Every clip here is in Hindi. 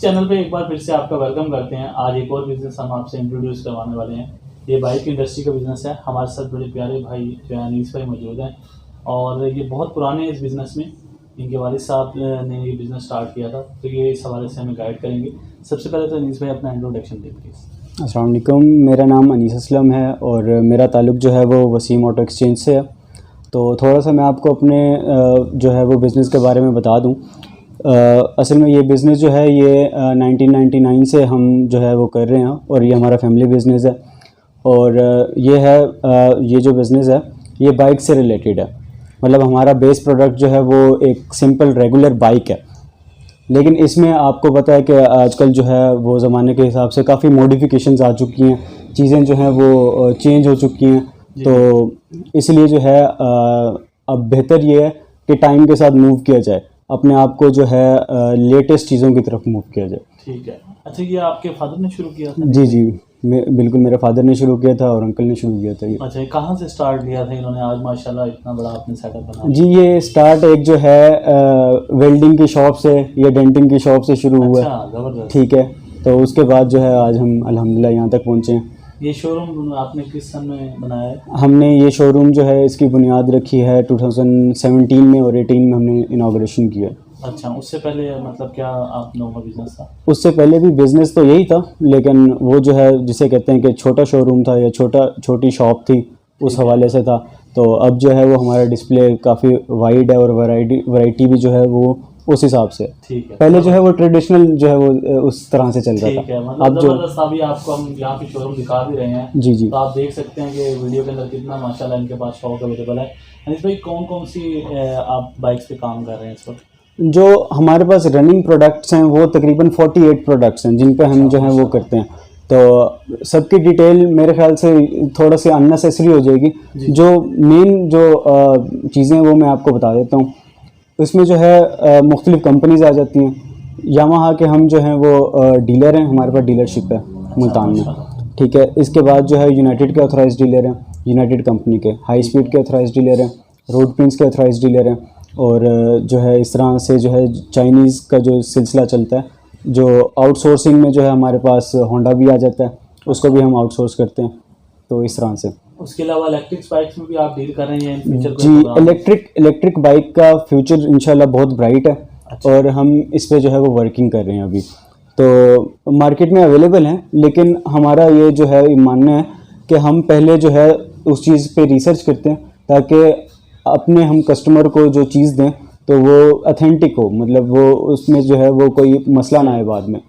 चैनल पे एक बार फिर से आपका वेलकम करते हैं। आज एक और बिज़नेस हम आपसे इंट्रोड्यूस करवाने वाले हैं। ये बाइक इंडस्ट्री का बिज़नेस है। हमारे साथ बड़े प्यारे भाई जो है अनीस भाई मौजूद हैं और ये बहुत पुराने हैं इस बिज़नेस में। इनके वालिद साहब ने ये बिज़नेस स्टार्ट किया था, तो ये इस हवाले से हमें गाइड करेंगे। सबसे पहले तो अनीस भाई अपना इंट्रोडक्शन दें प्लीज़। अस्सलाम वालेकुम, मेरा नाम अनीस असलम है और मेरा ताल्लुक़ जो है वो वसीम ऑटो एक्सचेंज से है। तो थोड़ा सा मैं आपको अपने जो है वो बिज़नेस के बारे में बता दूं। असल में ये बिज़नेस जो है ये 1999 से हम जो है वो कर रहे हैं और ये हमारा फैमिली बिज़नेस है। और ये है ये जो बिज़नेस है ये बाइक से रिलेटेड है। मतलब हमारा बेस प्रोडक्ट जो है वो एक सिंपल रेगुलर बाइक है, लेकिन इसमें आपको पता है कि आजकल जो है वो ज़माने के हिसाब से काफ़ी मॉडिफिकेशंस आ चुकी हैं, चीज़ें जो हैं वो चेंज हो चुकी हैं। तो इसलिए जो है अब बेहतर ये है कि टाइम के साथ मूव किया जाए, अपने आप को जो है लेटेस्ट चीज़ों की तरफ मूव किया जाए। ठीक है। अच्छा, ये आपके फादर ने शुरू किया था? जी, बिल्कुल मेरे फादर ने शुरू किया था और अंकल ने शुरू किया था ये। अच्छा, कहाँ से स्टार्ट किया था इन्होंने? आज माशाल्लाह इतना बड़ा आपने सेटअप बना। जी, ये स्टार्ट एक जो है वेल्डिंग की शॉप से या डेंटिंग की शॉप से शुरू हुआ। अच्छा, ज़बरदस्त। ठीक है, तो उसके बाद जो है आज हम अल्हम्दुलिल्लाह यहाँ तक पहुँचे हैं। ये शोरूम आपने किस सन में बनाया है? हमने ये शोरूम जो है इसकी बुनियाद रखी है 2017 में और 18 में हमने इनाग्रेशन किया। अच्छा, उससे पहले मतलब क्या आप लोगों का बिजनेस था? उससे पहले भी बिज़नेस तो यही था, लेकिन वो जो है जिसे कहते हैं कि छोटा शोरूम था या छोटी शॉप थी, उस हवाले से था। तो अब जो है वो हमारा डिस्प्ले काफ़ी वाइड है और वैरायटी भी जो है वो उस हिसाब से। ठीक है। पहले जो है वो ट्रेडिशनल जो है वो उस तरह से चल रहा था। ठीक है, मतलब अब जो अभी आपको हम यहाँ पे शोरूम दिखा भी रहे हैं। जी, तो आप देख सकते हैं कि वीडियो के अंदर कितना माशाल्लाह इनके पास शॉप अवेलेबल है। अनीस भाई, कौन कौन सी आप बाइक्स पे काम कर रहे हैं इस वक्त? जो हमारे पास रनिंग प्रोडक्ट्स हैं वो तकरीबन 48 प्रोडक्ट्स हैं जिन पे हम जो है वो करते हैं। तो सबकी डिटेल मेरे ख्याल से थोड़ा सी अननेसेसरी हो जाएगी। जो मेन जो चीज़ें वो मैं आपको बता देता हूँ। इसमें जो है मुख्तलिफ़ कंपनीज़ आ जाती हैं। यामाहा के हम जो हैं वो डीलर हैं, हमारे पास डीलरशिप है मुल्तान में। ठीक है, इसके बाद जो है यूनाइटेड के ऑथराइज डीलर हैं, यूनाइटेड कंपनी के, हाई स्पीड के ऑथराइज डीलर हैं, रोड प्रिंस के ऑथराइज डीलर हैं। और जो है इस तरह से जो है चाइनीज़ का जो सिलसिला चलता है, जो आउटसोर्सिंग में जो है हमारे पास होंडा भी आ जाता है, उसको भी हम आउटसोर्स करते हैं। तो इस तरह से। उसके अलावा इलेक्ट्रिक बाइक्स में भी आप डील कर रहे हैं फ्यूचर? जी, इलेक्ट्रिक बाइक का फ्यूचर इंशाल्लाह बहुत ब्राइट है। अच्छा। और हम इस पे जो है वो वर्किंग कर रहे हैं अभी। तो मार्केट में अवेलेबल हैं, लेकिन हमारा ये जो है मानना है कि हम पहले जो है उस चीज़ पे रिसर्च करते हैं ताकि अपने हम कस्टमर को जो चीज़ दें तो वो अथेंटिक हो, मतलब वो उसमें जो है वो कोई मसला ना आए बाद में।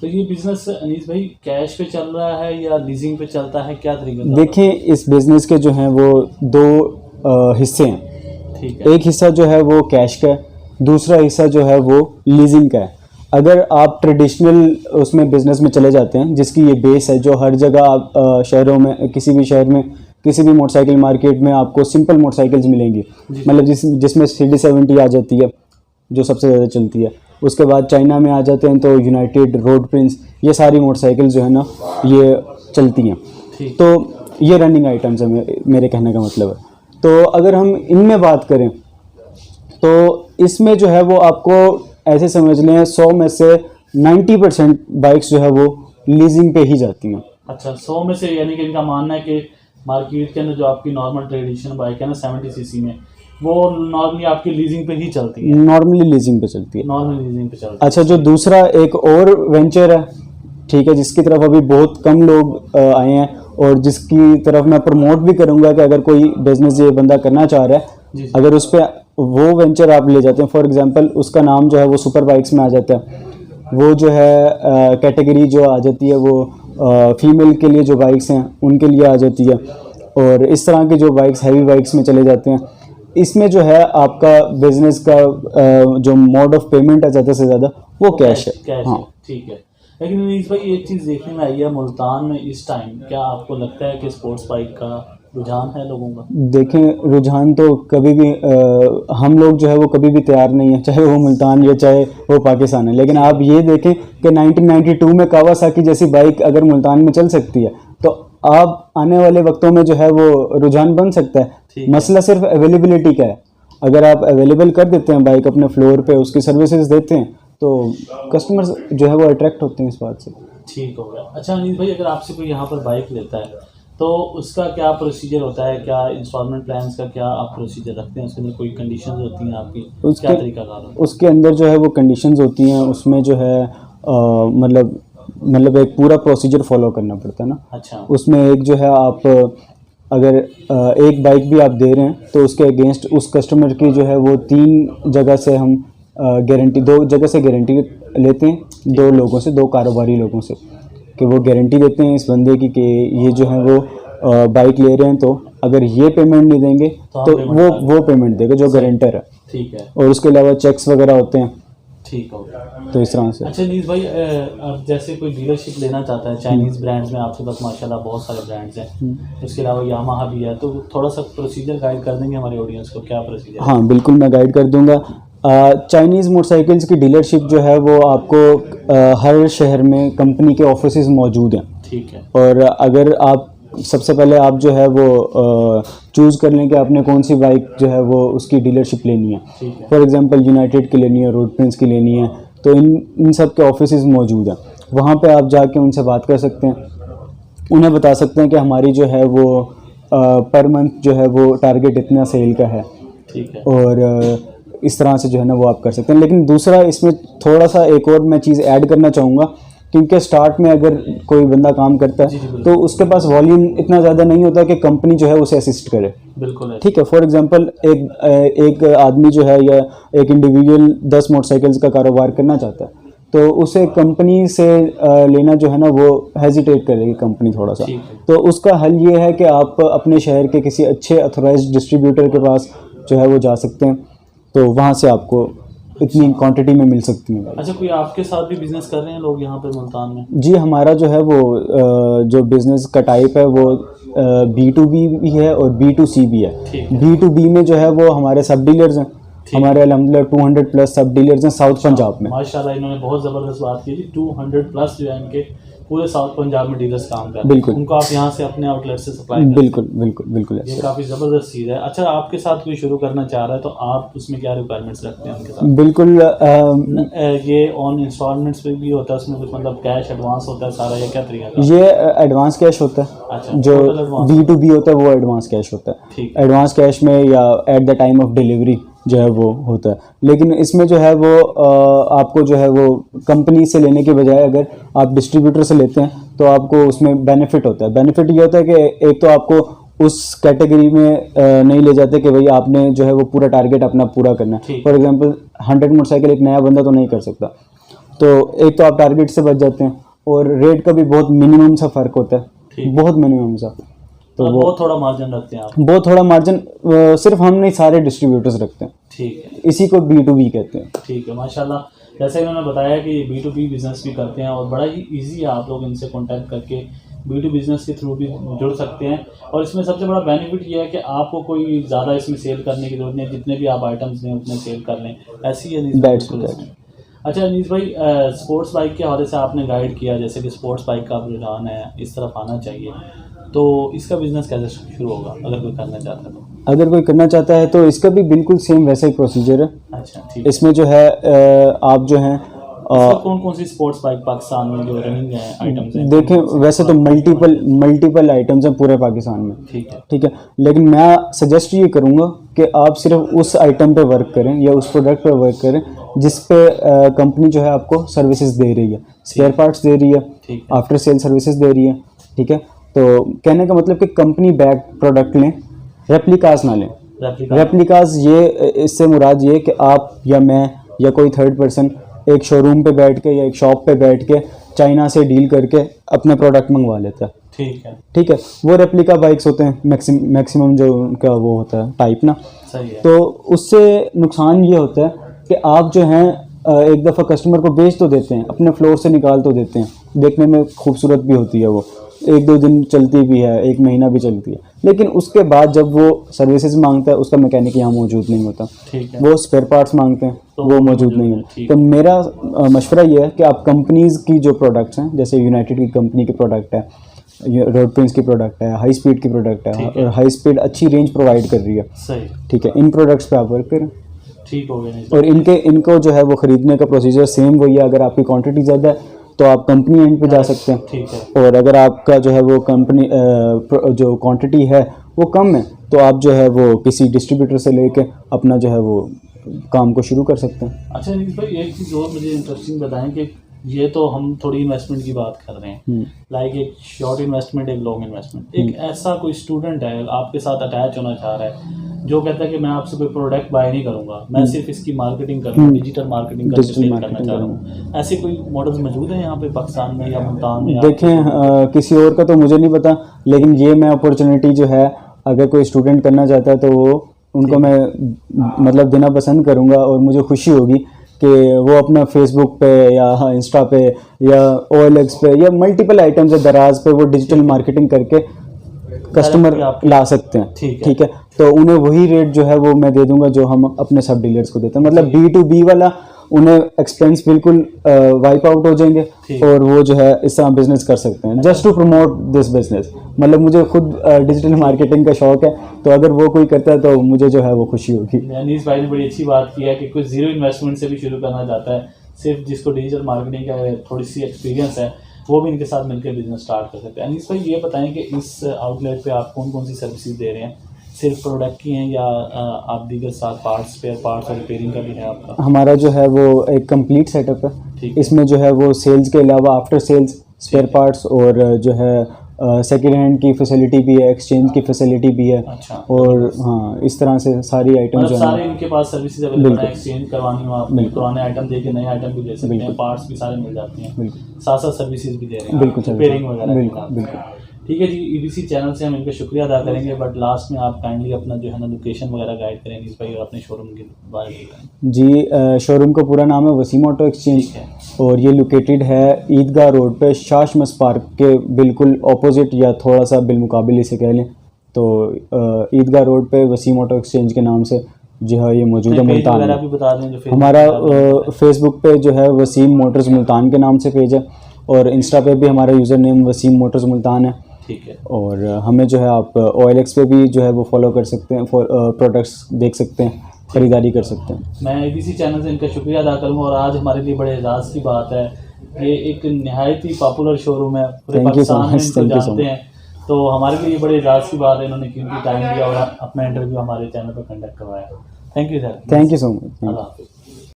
तो ये बिज़नेस अनीस भाई कैश पे चल रहा है या लीजिंग पे चलता है, क्या तरीका? देखें, इस बिज़नेस के जो हैं वो दो हिस्से हैं। ठीक है। एक हिस्सा जो है वो कैश का है, दूसरा हिस्सा जो है वो लीजिंग का है। अगर आप ट्रेडिशनल उसमें बिज़नेस में चले जाते हैं जिसकी ये बेस है, जो हर जगह आप शहरों में, किसी भी शहर में, किसी भी मोटरसाइकिल मार्केट में आपको सिंपल मोटरसाइकिल्स मिलेंगी, मतलब जिसमें CD70 आ जाती है जो सबसे ज़्यादा चलती है। उसके बाद चाइना में आ जाते हैं तो यूनाइटेड, रोड प्रिंस, ये सारी मोटरसाइकिल जो है ना ये चलती हैं। तो ये रनिंग आइटम्स है, मेरे कहने का मतलब है। तो अगर हम इनमें बात करें तो इसमें जो है वो आपको ऐसे समझ लें 100 में से 90% बाइक्स जो है वो लीजिंग पे ही जाती हैं। अच्छा, 100 में से, यानी कि इनका मानना है कि मार्केट के अंदर जो आपकी नॉर्मल ट्रेडिशनल बाइक है ना 70 सीसी में, वो नॉर्मली आपकी लीजिंग पे ही चलती है? नॉर्मली लीजिंग पे चलती है। नॉर्मली लीजिंग पे चलती है। अच्छा, जो दूसरा एक और वेंचर है, ठीक है, जिसकी तरफ अभी बहुत कम लोग आए हैं और जिसकी तरफ मैं प्रमोट भी करूंगा कि अगर कोई बिजनेस ये बंदा करना चाह रहा है, अगर उस पर वो वेंचर आप ले जाते हैं, फॉर एग्जांपल उसका नाम जो है वो सुपर बाइक्स में आ जाता है। वो जो है कैटेगरी जो आ जाती है वो फीमेल के लिए जो बाइक्स हैं उनके लिए आ जाती है, और इस तरह की जो बाइक्स हैवी बाइक्स में चले जाते हैं। इसमें जो है आपका बिजनेस का जो मोड ऑफ पेमेंट है ज़्यादा से ज़्यादा वो कैश है। हाँ, ठीक है। लेकिन अनीस भाई, एक चीज़ देखने में आई है मुल्तान में इस टाइम, क्या आपको लगता है कि स्पोर्ट्स बाइक का रुझान है लोगों का? देखें, रुझान तो कभी भी हम लोग जो है वो कभी भी तैयार नहीं है, चाहे वो मुल्तान या चाहे वो पाकिस्तान है। लेकिन आप ये देखें कि 1992 में कावासाकी जैसी बाइक अगर मुल्तान में चल सकती है तो आप आने वाले वक्तों में जो है वो रुझान बन सकता है। मसला सिर्फ अवेलेबिलिटी का है। अगर आप अवेलेबल कर देते हैं बाइक अपने फ्लोर पे, उसकी सर्विसेज देते हैं, तो कस्टमर्स जो है वो अट्रैक्ट होते हैं इस बात से। ठीक हो गया। अच्छा अनीस भाई, अगर आपसे कोई यहाँ पर बाइक लेता है तो उसका क्या प्रोसीजर होता है, क्या इंस्टॉलमेंट प्लान्स का क्या आप प्रोसीजर रखते हैं, उसके अंदर कोई कंडीशंस होती हैं आपकी, क्या तरीकाकार होता है? उसके अंदर जो है वो कंडीशंस होती हैं, उसमें जो है मतलब एक पूरा प्रोसीजर फॉलो करना पड़ता है ना। अच्छा। उसमें एक जो है आप अगर एक बाइक भी आप दे रहे हैं तो उसके अगेंस्ट उस कस्टमर की जो है वो 3 जगह से हम गारंटी, 2 जगह से गारंटी लेते हैं, 2 लोगों से, 2 कारोबारी लोगों से, कि वो गारंटी देते हैं इस बंदे की कि ये जो है वो बाइक ले रहे हैं, तो अगर ये पेमेंट नहीं देंगे तो वो पेमेंट देगा जो गारंटर है। ठीक है। और उसके अलावा चेक्स वगैरह होते हैं। ठीक हो गया। तो इस तरह से। अच्छा अनीस भाई, अब जैसे कोई डीलरशिप लेना चाहता है चाइनीज़ ब्रांड्स में, आपके पास माशाल्लाह बहुत सारे ब्रांड्स हैं, उसके अलावा यामाहा भी है, तो थोड़ा सा प्रोसीजर गाइड कर देंगे हमारे ऑडियंस को, क्या प्रोसीजर? हाँ बिल्कुल, मैं गाइड कर दूंगा। चाइनीज़ मोटरसाइकिल्स की डीलरशिप जो है वो आपको हर शहर में कंपनी के ऑफिसेज मौजूद हैं। ठीक है। और अगर आप सबसे पहले आप जो है वो चूज़ कर लें कि आपने कौन सी बाइक जो है वो उसकी डीलरशिप लेनी है। फॉर एग्जांपल यूनाइटेड की लेनी है, रोड प्रिंस की लेनी है, तो इन सब के ऑफिसेज मौजूद हैं। वहाँ पे आप जाके उनसे बात कर सकते हैं, उन्हें बता सकते हैं कि हमारी जो है वो पर मंथ जो है वो टारगेट इतना सेल का है। ठीक है। और इस तरह से जो है ना वो आप कर सकते हैं। लेकिन दूसरा इसमें थोड़ा सा एक और मैं चीज़ ऐड करना चाहूँगा, क्योंकि स्टार्ट में अगर कोई बंदा काम करता है तो उसके पास वॉल्यूम इतना ज़्यादा नहीं होता कि कंपनी जो है उसे असिस्ट करे। बिल्कुल। ठीक है। फॉर एग्जांपल एक आदमी जो है या एक इंडिविजुअल 10 मोटरसाइकिल्स का कारोबार करना चाहता है, तो उसे कंपनी से लेना जो है ना वो हेजिटेट करेगी कंपनी थोड़ा सा। तो उसका हल ये है कि आप अपने शहर के किसी अच्छे अथोराइज्ड डिस्ट्रीब्यूटर के पास जो है वो जा सकते हैं, तो वहाँ से आपको इतनी क्वांटिटी में मिल सकती है। अच्छा, कोई आपके साथ भी बिजनेस कर रहे हैं लोग यहाँ पे मुल्तान में? जी, हमारा जो है वो जो बिज़नेस का टाइप है वो B2B भी है और B2C भी है। B2B में जो है वो हमारे सब डीलर्स हैं, हमारे अल्हम्दुलिल्लाह 200 प्लस सब डीलर्स हैं साउथ पंजाब में। माशाल्लाह, इन्होंने बहुत ज़बरदस्त बात की थी। 200 प्लस जो है इनके पूरे साउथ पंजाब में डीलर्स काम कर रहे हैं। बिल्कुल। उनको आप यहाँ से अपने आउटलेट से सप्लाई करते हैं। बिल्कुल बिल्कुल बिल्कुल, ये काफ़ी ज़बरदस्त चीज़ है। अच्छा, आपके साथ कोई शुरू करना चाह रहा है तो आप उसमें क्या रिक्वायरमेंट्स रखते हैं उनके साथ? बिल्कुल। ये ऑन इंस्टॉलमेंट्स पे भी होता है, उसमें कुछ मतलब कैश एडवांस होता है सारा, या क्या तरीका का? ये एडवांस कैश होता है। अच्छा, जो B2B होता है वो एडवांस कैश होता है। एडवांस कैश में या at the time of delivery जो है वो होता है। लेकिन इसमें जो है वो आपको जो है वो कंपनी से लेने के बजाय अगर आप डिस्ट्रीब्यूटर से लेते हैं तो आपको उसमें बेनिफिट होता है। बेनिफिट ये होता है कि एक तो आपको उस कैटेगरी में नहीं ले जाते कि भाई आपने जो है वो पूरा टारगेट अपना पूरा करना है। फॉर एग्जांपल 100 मोटरसाइकिल एक नया बंदा तो नहीं कर सकता, तो एक तो आप टारगेट से बच जाते हैं और रेट का भी बहुत मिनिमम सा फ़र्क होता है, बहुत मिनिमम सा। तो वो थोड़ा मार्जिन रखते हैं आप? वो थोड़ा मार्जिन सिर्फ हम नहीं, सारे डिस्ट्रीब्यूटर्स रखते हैं। ठीक है। इसी को B2B कहते हैं। ठीक है, माशाल्लाह। जैसे इन्होंने बताया कि B2B बिजनेस भी करते हैं और बड़ा ही इजी है, आप लोग इनसे कांटेक्ट करके B2B बिजनेस के थ्रू भी जुड़ सकते हैं। और इसमें सबसे बड़ा बेनिफिट ये है कि आपको कोई ज़्यादा इसमें सेल करने की जरूरत नहीं है, जितने भी आप आइटम्स लें उतने सेल कर लें, ऐसी है नहीं। अच्छा अनीस भाई, स्पोर्ट्स बाइक के हवाले से आपने गाइड किया, जैसे कि स्पोर्ट्स बाइक का रुझान है, इस तरफ आना चाहिए, तो इसका बिज़नेस कैसे शुरू होगा अगर कोई करना चाहता है तो? अगर कोई करना चाहता है तो इसका भी बिल्कुल सेम वैसा ही प्रोसीजर है। अच्छा, ठीक। इसमें जो है आप जो है कौन कौन सी स्पोर्ट्स बाइक पाकिस्तान में जो रनिंग है आइटम्स हैं? देखें, वैसे तो मल्टीपल आइटम्स हैं पूरे पाकिस्तान में। ठीक है। लेकिन मैं सजेस्ट ये करूँगा कि आप सिर्फ उस आइटम पे वर्क करें या उस प्रोडक्ट पे वर्क करें जिस पे कंपनी जो है आपको सर्विसेज दे रही है, स्पेयर पार्ट्स दे रही है, आफ्टर सेल सर्विसेज दे रही है। ठीक है। तो कहने का मतलब कि कंपनी बैक प्रोडक्ट लें, रेप्लिकास ना लें। रेप्लिकास ये, इससे मुराद ये कि आप या मैं या कोई थर्ड पर्सन एक शोरूम पे बैठ के या एक शॉप पे बैठ के चाइना से डील करके अपना प्रोडक्ट मंगवा लेता है। ठीक है। वो रेप्लिका बाइक्स होते हैं, मैक्सिमम जो उनका वो होता है टाइप ना। सही है। तो उससे नुकसान ये होता है कि आप जो हैं एक दफ़ा कस्टमर को बेच तो देते हैं, अपने फ्लोर से निकाल तो देते हैं, देखने में खूबसूरत भी होती है वो, 1-2 दिन चलती भी है, 1 महीना भी चलती है, लेकिन उसके बाद जब वो सर्विसेज मांगता है उसका मैकेनिक यहाँ मौजूद नहीं होता। वो स्पेयर पार्ट्स मांगते हैं तो वो मौजूद नहीं है। तो मेरा मशवरा ये है कि आप कंपनीज़ की जो प्रोडक्ट्स हैं, जैसे यूनाइटेड की कंपनी के प्रोडक्ट है, रोड प्रिंस की प्रोडक्ट है, हाई स्पीड की प्रोडक्ट है, और हाई स्पीड अच्छी रेंज प्रोवाइड कर रही है। सही। ठीक है। इन प्रोडक्ट्स पे आप वर्क करें। ठीक हो गया नहीं और इनको जो है वो ख़रीदने का प्रोसीजर सेम वही है। अगर आपकी क्वांटिटी ज़्यादा है तो आप कंपनी एंड पे जा सकते हैं, ठीक है। और अगर आपका जो है वो कंपनी जो क्वांटिटी है वो कम है तो आप जो है वो किसी डिस्ट्रीब्यूटर से लेके अपना जो है वो काम को शुरू कर सकते हैं। अच्छा अनीस भाई, एक चीज़ और मुझे इंटरेस्टिंग बताएं कि ये तो हम थोड़ी इन्वेस्टमेंट की बात कर रहे हैं, लाइक एक शॉर्ट इन्वेस्टमेंट, एक लॉन्ग इन्वेस्टमेंट। एक ऐसा कोई स्टूडेंट है आपके साथ अटैच होना चाह रहा है, जो कहता है कि मैं आपसे कोई प्रोडक्ट बाय नहीं करूंगा, मैं सिर्फ इसकी मार्केटिंग करूंगा, डिजिटल मार्केटिंग करना चाह रहा हूँ, ऐसे कोई मॉडल्स मौजूद हैं यहाँ पे पाकिस्तान में या मुल्तान में? देखें किसी और का तो मुझे नहीं पता, लेकिन ये मैं अपॉर्चुनिटी जो है अगर कोई स्टूडेंट करना चाहता है तो वो उनको मैं मतलब देना पसंद करूँगा, और मुझे खुशी होगी कि वो अपना फेसबुक पे या इंस्टा पे या OLX पे या मल्टीपल आइटम्स है दराज पे वो डिजिटल मार्केटिंग करके कस्टमर ला सकते हैं। ठीक है, तो उन्हें वही रेट जो है वो मैं दे दूंगा जो हम अपने सब डीलर्स को देते हैं। मतलब B2B वाला उन्हें एक्सपेंस बिल्कुल वाइप आउट हो जाएंगे और वो जो है इस तरह बिजनेस कर सकते हैं, just to promote this business. मतलब मुझे खुद डिजिटल मार्केटिंग का शौक है, तो अगर वो कोई करता है तो मुझे जो है वो खुशी होगी। अनीस भाई ने बड़ी अच्छी बात की है कि कोई जीरो इन्वेस्टमेंट से भी शुरू करना चाहता है, सिर्फ जिसको डिजिटल मार्केटिंग का थोड़ी सी एक्सपीरियंस है वो भी इनके साथ मिलकर बिजनेस स्टार्ट कर सकते हैं। अनीस भाई ये बताएं कि इस आउटलेट पे आप कौन कौन सी सर्विसेज दे रहे हैं, सिर्फ प्रोडक्ट की हैं या आप दीगर साथ पार्ट्स, स्पेयर पार्ट्स और रिपेयरिंग का भी है आपका? हमारा जो है वो एक कंप्लीट सेटअप है, इसमें जो है वो सेल्स के अलावा आफ्टर सेल्स स्पेयर पार्ट्स और जो है सेकेंड हैंड की फैसिलिटी भी है, एक्सचेंज की फैसिलिटी भी है। अच्छा। और हाँ, इस तरह से सारी आइटम जो है सारे इनके पास सर्विसेज अवेलेबल है, एक्सचेंज करवानी हो आप, पुराने आइटम देके नए आइटम भी ले सकते हैं, पार्ट्स भी सारे मिल जाते हैं, साथ साथ सर्विसेज भी दे रहे हैं, बिल्कुल रिपेयरिंग वगैरह। बिल्कुल। ठीक है जी, EBC चैनल से हम इनका शुक्रिया अदा करेंगे, बट लास्ट में आप काइंडली अपना जो है ना लोकेशन वगैरह गाइड करेंगे इस भाई, और अपने शोरूम के बारे में बताएं। जी, शोरूम का पूरा नाम है वसीम ऑटो एक्सचेंज, और ये लोकेटेड है ईदगाह रोड पे शाशमस पार्क के बिल्कुल ऑपोजिट, या थोड़ा सा बिलमुकाबिल इसे कह लें तो ईदगाह रोड पे वसीम ऑटो एक्सचेंज के नाम से जो है ये मौजूद है मुल्तान में। हमारा फेसबुक पे जो है वसीम मोटर्स मुल्तान के नाम से पेज है, और इंस्टा पे भी हमारा user name Waseem Motors Multan है। ठीक है, और हमें जो है आप OLX पे भी जो है वो फॉलो कर सकते हैं, प्रोडक्ट्स देख सकते हैं, ख़रीदारी कर सकते हैं। मैं EBC चैनल से इनका शुक्रिया अदा करूँगा, और आज हमारे लिए बड़े एजाज़ की बात है, ये एक नहायत ही पॉपुलर शोरूम है, पूरे पाकिस्तान में इनको जानते हैं, तो हमारे लिए ये बड़े एजाज़ की बात है, इन्होंने कीमती टाइम दिया और अपना इंटरव्यू हमारे चैनल पर कंडक्ट करवाया। Thank you sir. Thank you so much. अल्लाह हाफ़िज़।